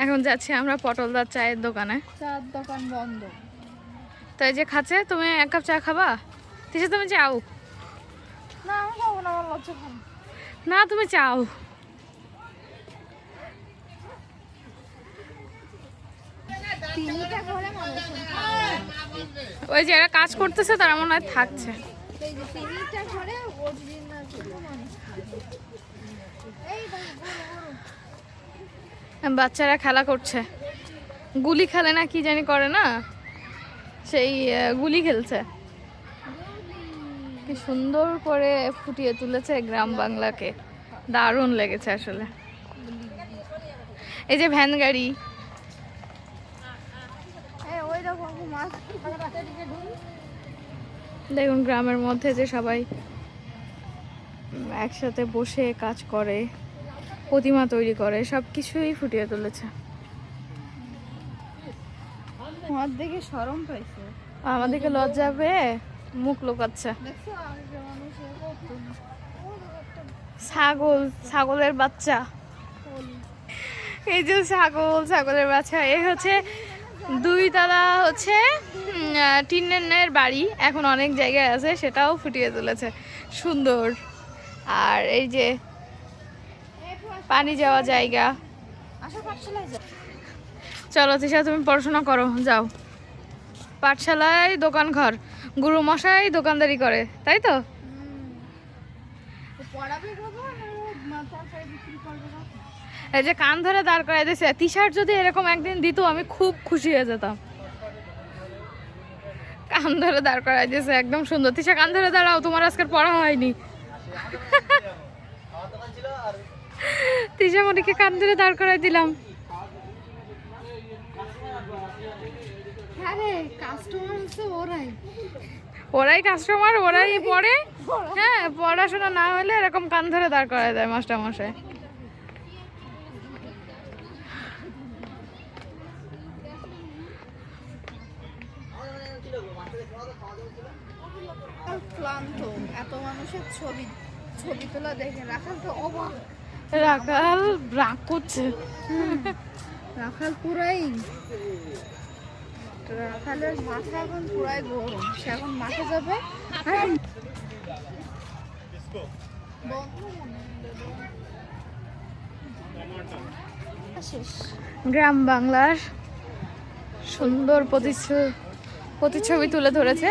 এখন যাচ্ছি আমরা পটলদার চায়ের দোকানে। চার দোকান বন্ধ। তো এই যে খাচ্ছে, তুমি এক কাপ চা খাবা? তিশা তুমি চাও? না আমি খাবো না, আমার লজ্জা খাবো না তুমি চাও? ওই যে এরা কাজ করতেছে তারা মনে হয় থাকছে। বাচ্চারা খেলা করছে, গুলি খেলে না কি জানি করে না, সেই গুলি খেলছে। কি সুন্দর করে ফুটিয়ে তুলেছে গ্রাম বাংলাকে, দারুণ লেগেছে আসলে। এই যে ভ্যান গাড়ি, দেখুন গ্রামের মধ্যে যে সবাই একসাথে বসে কাজ করে, প্রতিমা তৈরি করে, সব কিছুই ফুটিয়ে তুলেছে। দেখে শরম পাইছে, আমাদেরকে লজ্জা পেয়ে মুখ লুকাচ্ছে। ছাগল, ছাগলের বাচ্চা, এই যে ছাগলের বাচ্চা। এ হচ্ছে 2 তলা হচ্ছে টিনের বাড়ি, এখন অনেক জায়গায় আছে, সেটাও ফুটিয়ে তুলেছে সুন্দর। আর এই যে পানি যাওয়া জায়গা। চলো তিশা তুমি পড়াশোনা করো, যাও। পাঠশালায় দোকান ঘর, গুরু মশাই দোকানদারি করে, তাই তো? এই যে কান ধরে দাঁড় করাই দিয়েছে, তিশার যদি এরকম একদিন দিত আমি খুব খুশি হয়ে যেতাম। কান ধরে দাঁড় করাই দিয়েছে, একদম সুন্দর। তিশা কান ধরে দাঁড়াও, তোমার আজকের পড়া হয়নি। তিশা মনিকে কান ধরে দাঁড় করাই দিলাম। ওরাই কাস্টমার, ওরাই পড়ে। হ্যাঁ, পড়াশোনা না হলে এরকম কান ধরে দাঁড় করায় দেয় মাস্টার মশাই। ক্লান্ত, এত মানুষের ছবি তোলা দেখে রাখাল তো অবাক। রাখাল রাগ করছে, রাখাল পুরাই, রাখালের মাথা এখন পুরাই গরম, সে এখন মাঠে যাবে। গ্রাম বাংলার সুন্দর প্রতিচ্ছবি তুলে ধরেছে।